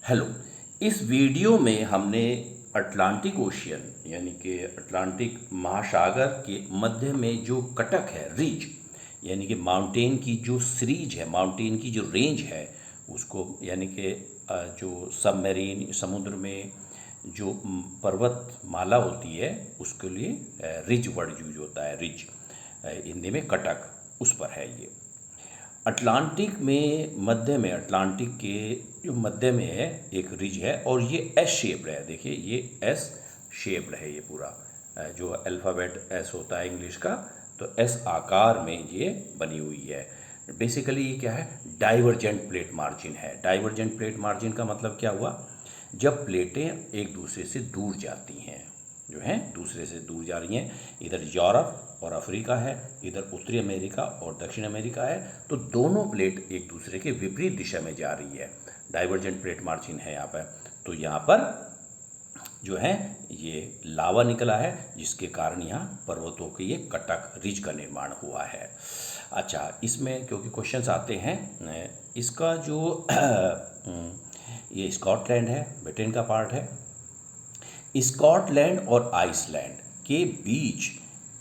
Hello. इस video में हमने अटलांटिक ओशियन यानी कि अटलांटिक महासागर के मध्य में जो कटक है, रिज, यानी कि माउंटेन की जो सीरीज है, माउंटेन की जो रेंज है, उसको यानी कि जो सबमरीन समुद्र में जो पर्वत माला होती है उसके लिए रिज वर्ड यूज होता है। रिज हिंदी में कटक, उस पर है ये। अटलांटिक में मध्य में, अटलांटिक के जो मध्य में है एक रिज है और ये एस शेप्ड है। देखिए ये एस शेप्ड है, ये पूरा जो अल्फ़ाबेट एस होता है इंग्लिश का, तो एस आकार में ये बनी हुई है। बेसिकली ये क्या है, डाइवर्जेंट प्लेट मार्जिन है। डाइवर्जेंट प्लेट मार्जिन का मतलब क्या हुआ, जब प्लेटें एक दूसरे से दूर जाती हैं, जो हैं दूसरे से दूर जा रही हैं, इधर यूरोप और अफ्रीका है, इधर उत्तरी अमेरिका और दक्षिण अमेरिका है, तो दोनों प्लेट एक दूसरे के विपरीत दिशा में जा रही है। डाइवर्जेंट प्लेट मार्जिन है यहाँ पर। तो यहाँ पर जो है ये लावा निकला है, जिसके कारण यहाँ पर्वतों के ये कटक रिज का निर्माण हुआ है। अच्छा, इसमें क्योंकि क्वेश्चंस आते हैं, इसका जो ये स्कॉटलैंड है, ब्रिटेन का पार्ट है। स्कॉटलैंड और आइसलैंड के बीच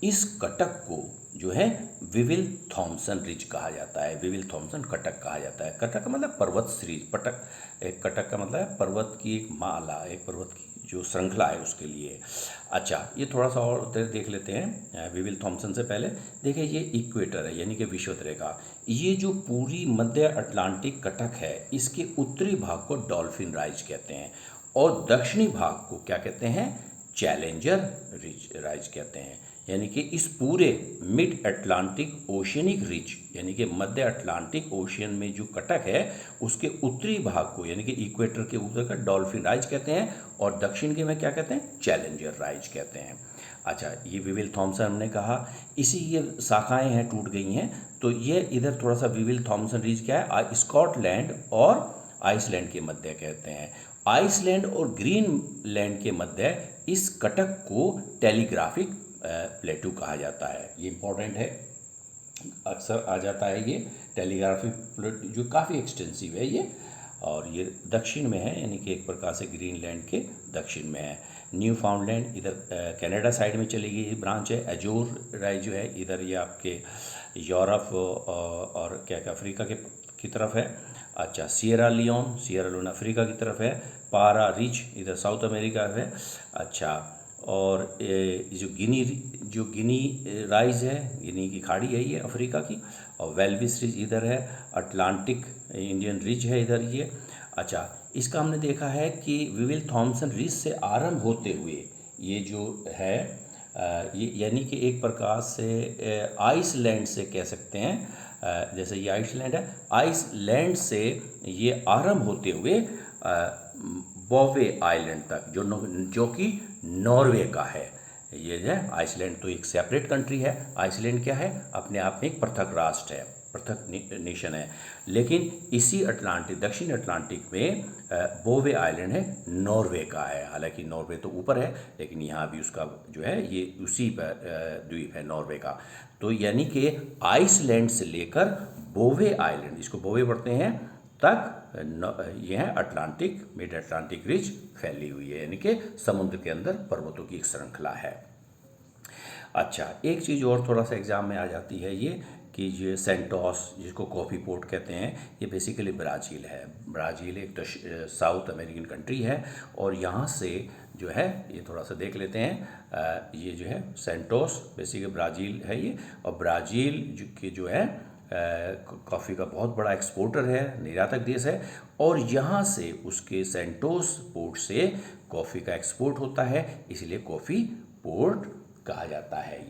इस कटक को जो है विविल थॉम्सन रिज कहा जाता है। विविल थॉम्सन कटक कहा जाता है। कटक का मतलब पर्वत सीरीज, पटक एक कटक का मतलब है पर्वत की एक माला, एक पर्वत की जो श्रृंखला है उसके लिए। अच्छा, ये थोड़ा सा और देख लेते हैं विविल थॉम्सन से पहले। देखिए ये इक्वेटर है, यानी कि विषुवत रेखा। ये जो पूरी मध्य अटलांटिक कटक है, इसके उत्तरी भाग को डॉल्फिन राइज कहते हैं और दक्षिणी भाग को क्या कहते हैं, चैलेंजर रिज राइज कहते हैं। यानी कि इस पूरे मिड अटलांटिक ओशियनिक रिज, यानी कि मध्य अटलांटिक ओशियन में जो कटक है उसके उत्तरी भाग को, यानी कि इक्वेटर के ऊपर का डॉल्फिन राइज कहते हैं और दक्षिण के में क्या कहते हैं, चैलेंजर राइज कहते हैं। अच्छा, ये विविल थॉम्सन हमने कहा, इसी ये शाखाएं हैं, टूट गई हैं, तो ये इधर थोड़ा सा विविल थॉम्सन रिज क्या है, स्कॉटलैंड और आइसलैंड के मध्य कहते हैं। आइसलैंड और ग्रीनलैंड के मध्य इस कटक को टेलीग्राफिक प्लेटू कहा जाता है। ये इंपॉर्टेंट है, अक्सर आ जाता है ये टेलीग्राफिक प्लेटू, जो काफ़ी एक्सटेंसिव है ये, और ये दक्षिण में है, यानी कि एक प्रकार से ग्रीनलैंड के दक्षिण में है। न्यू फाउंडलैंड इधर कनाडा साइड में चली गई ब्रांच है। अजोर राइज जो है इधर ये आपके यूरोप और क्या क्या अफ्रीका की तरफ है। अच्छा, सियरा लियोन अफ्रीका की तरफ है। पारा रिज इधर साउथ अमेरिका है। अच्छा, और जो गिनी राइज है, गिनी की खाड़ी है ये अफ्रीका की, और वेल्विस रिज इधर है। अटलांटिक इंडियन रिज है इधर ये। अच्छा, इसका हमने देखा है कि विविल थॉम्सन रिज से आरंभ होते हुए ये जो है ये यानी कि एक प्रकार से आइसलैंड से कह सकते हैं, जैसे ये आइसलैंड है, आइसलैंड से ये आरंभ होते हुए बॉवे आइलैंड तक, जो कि नॉर्वे का है। ये है आइसलैंड, तो एक सेपरेट कंट्री है। आइसलैंड क्या है, अपने आप में एक पृथक राष्ट्र है, पृथक नेशन है। लेकिन इसी अटलांटिक, दक्षिण अटलांटिक में बोवे आइलैंड है, नॉर्वे का है। हालांकि नॉर्वे तो ऊपर है, लेकिन यहाँ भी उसका जो है ये उसी पर द्वीप है नॉर्वे का। तो यानी कि आइसलैंड से लेकर बोवे आइलैंड, इसको बोवे पढ़ते हैं, तक यह है अटलांटिक, मिड अटलांटिक रिज फैली हुई है, यानी कि समुद्र के अंदर पर्वतों की एक श्रृंखला है। अच्छा, एक चीज़ और थोड़ा सा एग्जाम में आ जाती है ये, कि ये सेंटोस, जिसको कॉफ़ी पोर्ट कहते हैं, ये बेसिकली ब्राज़ील है। ब्राज़ील एक साउथ अमेरिकन कंट्री है और यहाँ से जो है ये थोड़ा सा देख लेते हैं, ये जो है सेंटोस बेसिकली ब्राज़ील है ये, और ब्राज़ील जो है कॉफ़ी का बहुत बड़ा एक्सपोर्टर है, निर्यातक देश है, और यहाँ से उसके सेंटोस पोर्ट से कॉफ़ी का एक्सपोर्ट होता है, इसलिए कॉफ़ी पोर्ट कहा जाता है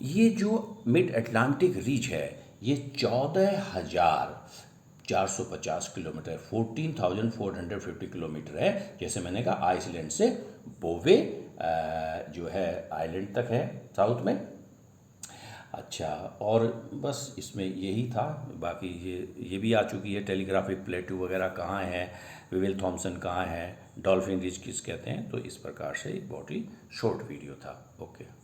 ये जो मिड अटलांटिक रीज है ये 14,450 किलोमीटर, 14,450 किलोमीटर है। जैसे मैंने कहा आइसलैंड से बोवे जो है आइलैंड तक है साउथ में। अच्छा, और बस इसमें यही था, बाकी ये भी आ चुकी है टेलीग्राफिक प्लेटू वगैरह कहाँ है, विविल थॉम्सन कहाँ है, डॉल्फिन रिज किस कहते हैं। तो इस प्रकार से बहुत ही शॉर्ट वीडियो था। ओके।